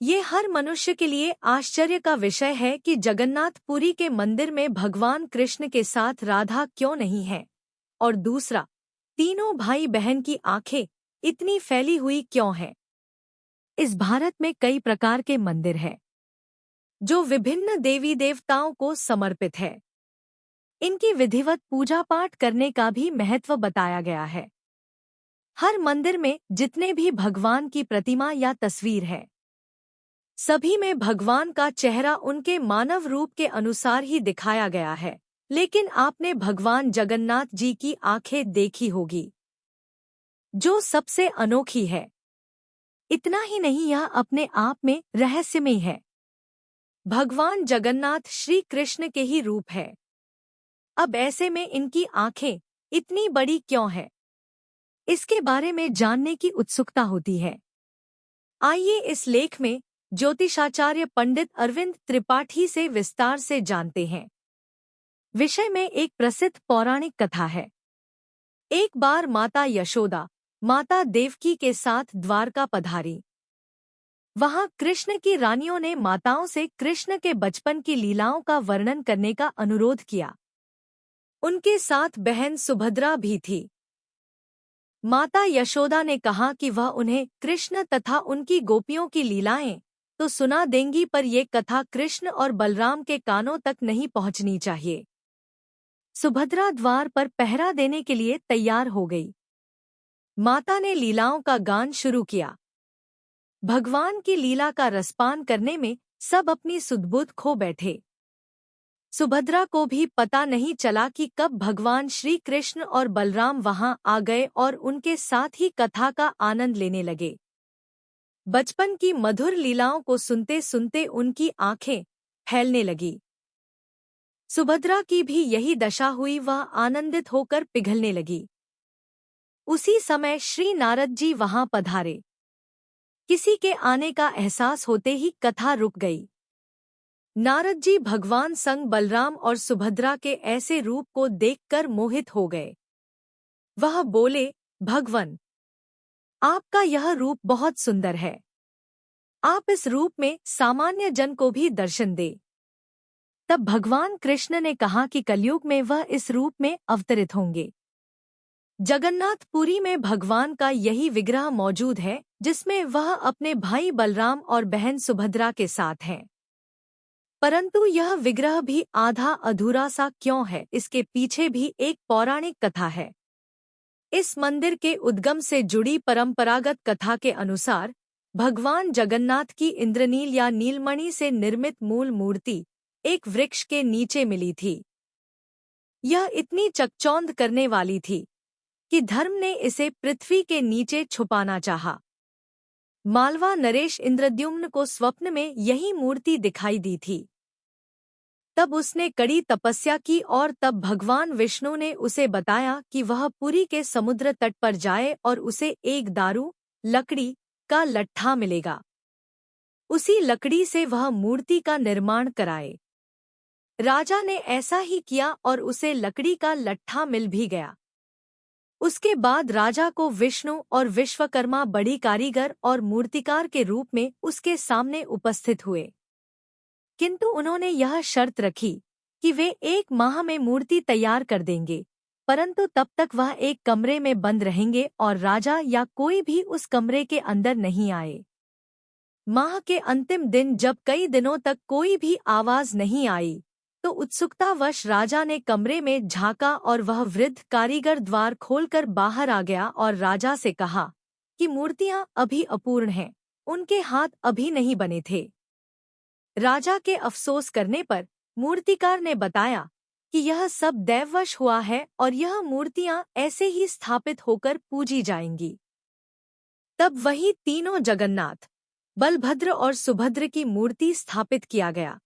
ये हर मनुष्य के लिए आश्चर्य का विषय है कि जगन्नाथपुरी के मंदिर में भगवान कृष्ण के साथ राधा क्यों नहीं है। और दूसरा, तीनों भाई बहन की आंखें इतनी फैली हुई क्यों हैं। इस भारत में कई प्रकार के मंदिर हैं जो विभिन्न देवी देवताओं को समर्पित है। इनकी विधिवत पूजा पाठ करने का भी महत्व बताया गया है। हर मंदिर में जितने भी भगवान की प्रतिमा या तस्वीर है, सभी में भगवान का चेहरा उनके मानव रूप के अनुसार ही दिखाया गया है। लेकिन आपने भगवान जगन्नाथ जी की आंखें देखी होगी, जो सबसे अनोखी है। इतना ही नहीं, यह अपने आप में रहस्यमय है। भगवान जगन्नाथ श्री कृष्ण के ही रूप है। अब ऐसे में इनकी आंखें इतनी बड़ी क्यों है, इसके बारे में जानने की उत्सुकता होती है। आइए इस लेख में ज्योतिषाचार्य पंडित अरविंद त्रिपाठी से विस्तार से जानते हैं। विषय में एक प्रसिद्ध पौराणिक कथा है। एक बार माता यशोदा माता देवकी के साथ द्वारका पधारी। वहां कृष्ण की रानियों ने माताओं से कृष्ण के बचपन की लीलाओं का वर्णन करने का अनुरोध किया। उनके साथ बहन सुभद्रा भी थी। माता यशोदा ने कहा कि वह उन्हें कृष्ण तथा उनकी गोपियों की लीलाएं तो सुना देंगी, पर ये कथा कृष्ण और बलराम के कानों तक नहीं पहुंचनी चाहिए। सुभद्रा द्वार पर पहरा देने के लिए तैयार हो गई। माता ने लीलाओं का गान शुरू किया। भगवान की लीला का रसपान करने में सब अपनी सुध-बुध खो बैठे। सुभद्रा को भी पता नहीं चला कि कब भगवान श्री कृष्ण और बलराम वहां आ गए और उनके साथ ही कथा का आनंद लेने लगे। बचपन की मधुर लीलाओं को सुनते सुनते उनकी आंखें फैलने लगी। सुभद्रा की भी यही दशा हुई, वह आनंदित होकर पिघलने लगी। उसी समय श्री नारद जी वहां पधारे। किसी के आने का एहसास होते ही कथा रुक गई। नारद जी भगवान संग बलराम और सुभद्रा के ऐसे रूप को देखकर मोहित हो गए। वह बोले, भगवन, आपका यह रूप बहुत सुंदर है। आप इस रूप में सामान्य जन को भी दर्शन दे। तब भगवान कृष्ण ने कहा कि कलयुग में वह इस रूप में अवतरित होंगे। जगन्नाथपुरी में भगवान का यही विग्रह मौजूद है, जिसमें वह अपने भाई बलराम और बहन सुभद्रा के साथ हैं। परंतु यह विग्रह भी आधा अधूरा सा क्यों है, इसके पीछे भी एक पौराणिक कथा है। इस मंदिर के उद्गम से जुड़ी परंपरागत कथा के अनुसार भगवान जगन्नाथ की इंद्रनील या नीलमणि से निर्मित मूल मूर्ति एक वृक्ष के नीचे मिली थी। यह इतनी चकचौंध करने वाली थी कि धर्म ने इसे पृथ्वी के नीचे छुपाना चाहा। मालवा नरेश इंद्रद्युम्न को स्वप्न में यही मूर्ति दिखाई दी थी। तब उसने कड़ी तपस्या की और तब भगवान विष्णु ने उसे बताया कि वह पुरी के समुद्र तट पर जाए और उसे एक दारू लकड़ी का लट्ठा मिलेगा। उसी लकड़ी से वह मूर्ति का निर्माण कराए। राजा ने ऐसा ही किया और उसे लकड़ी का लट्ठा मिल भी गया। उसके बाद राजा को विष्णु और विश्वकर्मा बड़ी कारीगर और मूर्तिकार के रूप में उसके सामने उपस्थित हुए। किंतु उन्होंने यह शर्त रखी कि वे 1 माह में मूर्ति तैयार कर देंगे, परंतु तब तक वह एक कमरे में बंद रहेंगे और राजा या कोई भी उस कमरे के अंदर नहीं आए। माह के अंतिम दिन जब कई दिनों तक कोई भी आवाज नहीं आई, तो उत्सुकतावश राजा ने कमरे में झांका और वह वृद्ध कारीगर द्वार खोलकर बाहर आ गया और राजा से कहा कि मूर्तियां अभी अपूर्ण हैं, उनके हाथ अभी नहीं बने थे। राजा के अफसोस करने पर मूर्तिकार ने बताया कि यह सब दैववश हुआ है और यह मूर्तियां ऐसे ही स्थापित होकर पूजी जाएंगी। तब वही तीनों जगन्नाथ, बलभद्र और सुभद्र की मूर्ति स्थापित किया गया।